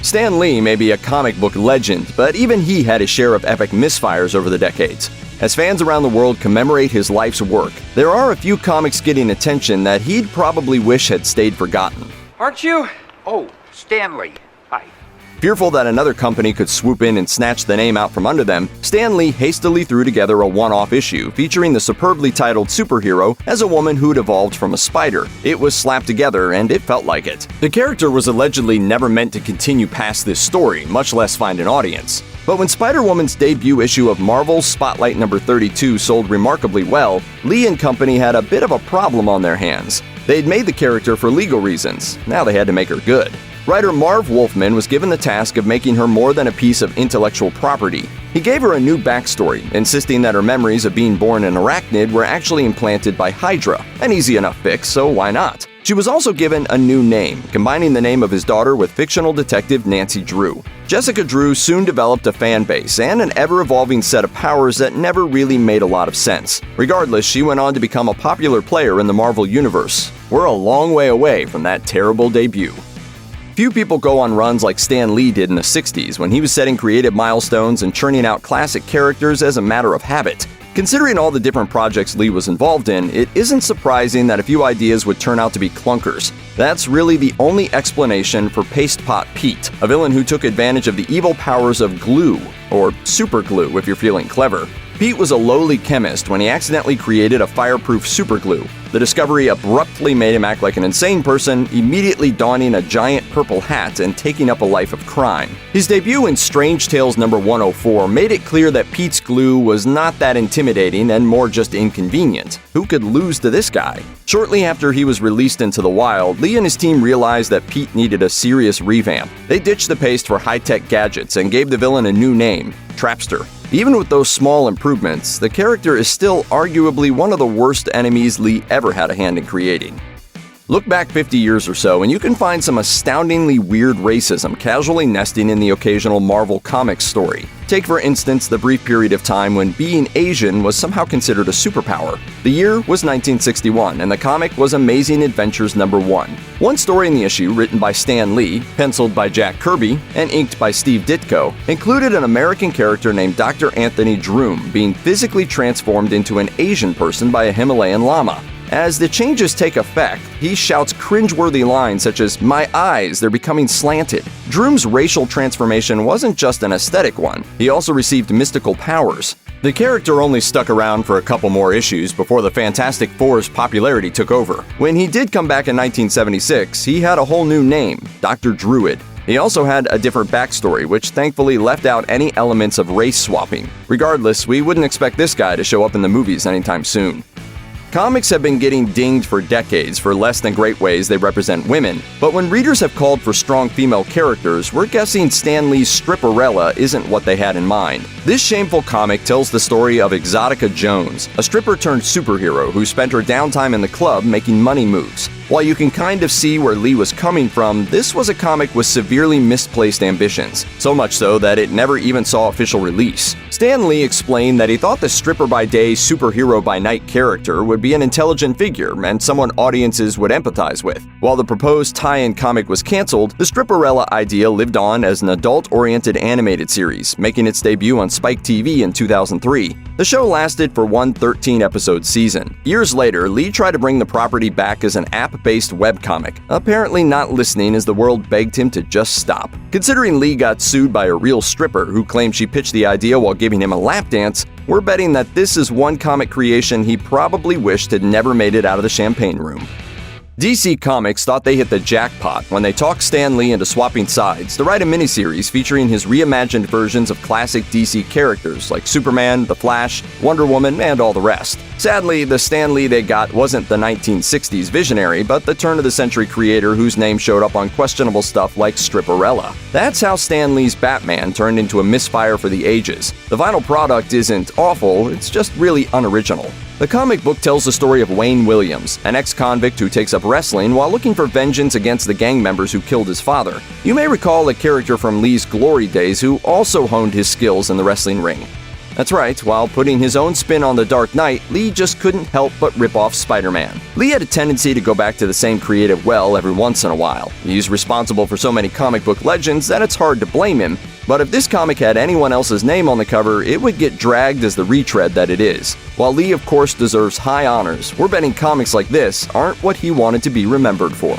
Stan Lee may be a comic book legend, but even he had his share of epic misfires over the decades. As fans around the world commemorate his life's work, there are a few comics getting attention that he'd probably wish had stayed forgotten. Aren't you? Oh, Stanley. Hi. Fearful that another company could swoop in and snatch the name out from under them, Stan Lee hastily threw together a one-off issue featuring the superbly titled superhero as a woman who'd evolved from a spider. It was slapped together, and it felt like it. The character was allegedly never meant to continue past this story, much less find an audience. But when Spider-Woman's debut issue of Marvel's Spotlight number 32 sold remarkably well, Lee and company had a bit of a problem on their hands. They'd made the character for legal reasons. Now they had to make her good. Writer Marv Wolfman was given the task of making her more than a piece of intellectual property. He gave her a new backstory, insisting that her memories of being born an arachnid were actually implanted by Hydra. An easy enough fix, so why not? She was also given a new name, combining the name of his daughter with fictional detective Nancy Drew. Jessica Drew soon developed a fan base and an ever-evolving set of powers that never really made a lot of sense. Regardless, she went on to become a popular player in the Marvel Universe. We're a long way away from that terrible debut. Few people go on runs like Stan Lee did in the 60s when he was setting creative milestones and churning out classic characters as a matter of habit. Considering all the different projects Lee was involved in, it isn't surprising that a few ideas would turn out to be clunkers. That's really the only explanation for Paste Pot Pete, a villain who took advantage of the evil powers of glue, or super glue if you're feeling clever. Pete was a lowly chemist when he accidentally created a fireproof superglue. The discovery abruptly made him act like an insane person, immediately donning a giant purple hat and taking up a life of crime. His debut in Strange Tales number 104 made it clear that Pete's glue was not that intimidating and more just inconvenient. Who could lose to this guy? Shortly after he was released into the wild, Lee and his team realized that Pete needed a serious revamp. They ditched the paste for high-tech gadgets and gave the villain a new name, Trapster. Even with those small improvements, the character is still arguably one of the worst enemies Lee ever had a hand in creating. Look back 50 years or so and you can find some astoundingly weird racism casually nesting in the occasional Marvel Comics story. Take for instance the brief period of time when being Asian was somehow considered a superpower. The year was 1961 and the comic was Amazing Adventures number 1. One story in the issue, written by Stan Lee, penciled by Jack Kirby, and inked by Steve Ditko, included an American character named Dr. Anthony Droom being physically transformed into an Asian person by a Himalayan llama. As the changes take effect, he shouts cringeworthy lines such as, "My eyes, they're becoming slanted." Droom's racial transformation wasn't just an aesthetic one, he also received mystical powers. The character only stuck around for a couple more issues before the Fantastic Four's popularity took over. When he did come back in 1976, he had a whole new name, Dr. Druid. He also had a different backstory, which thankfully left out any elements of race swapping. Regardless, we wouldn't expect this guy to show up in the movies anytime soon. Comics have been getting dinged for decades for less than great ways they represent women, but when readers have called for strong female characters, we're guessing Stan Lee's Stripperella isn't what they had in mind. This shameful comic tells the story of Exotica Jones, a stripper-turned-superhero who spent her downtime in the club making money moves. While you can kind of see where Lee was coming from, this was a comic with severely misplaced ambitions, so much so that it never even saw official release. Stan Lee explained that he thought the stripper-by-day, superhero-by-night character would be an intelligent figure and someone audiences would empathize with. While the proposed tie-in comic was canceled, the Stripperella idea lived on as an adult-oriented animated series, making its debut on Spike TV in 2003. The show lasted for one 13-episode season. Years later, Lee tried to bring the property back as an app-based webcomic, apparently not listening as the world begged him to just stop. Considering Lee got sued by a real stripper who claimed she pitched the idea while giving him a lap dance, we're betting that this is one comic creation he probably wished had never made it out of the champagne room. DC Comics thought they hit the jackpot when they talked Stan Lee into swapping sides to write a miniseries featuring his reimagined versions of classic DC characters like Superman, The Flash, Wonder Woman, and all the rest. Sadly, the Stan Lee they got wasn't the 1960s visionary, but the turn-of-the-century creator whose name showed up on questionable stuff like Stripperella. That's how Stan Lee's Batman turned into a misfire for the ages. The final product isn't awful, it's just really unoriginal. The comic book tells the story of Wayne Williams, an ex-convict who takes up wrestling while looking for vengeance against the gang members who killed his father. You may recall a character from Lee's glory days who also honed his skills in the wrestling ring. That's right, while putting his own spin on The Dark Knight, Lee just couldn't help but rip off Spider-Man. Lee had a tendency to go back to the same creative well every once in a while. He's responsible for so many comic book legends that it's hard to blame him, but if this comic had anyone else's name on the cover, it would get dragged as the retread that it is. While Lee of course deserves high honors, we're betting comics like this aren't what he wanted to be remembered for.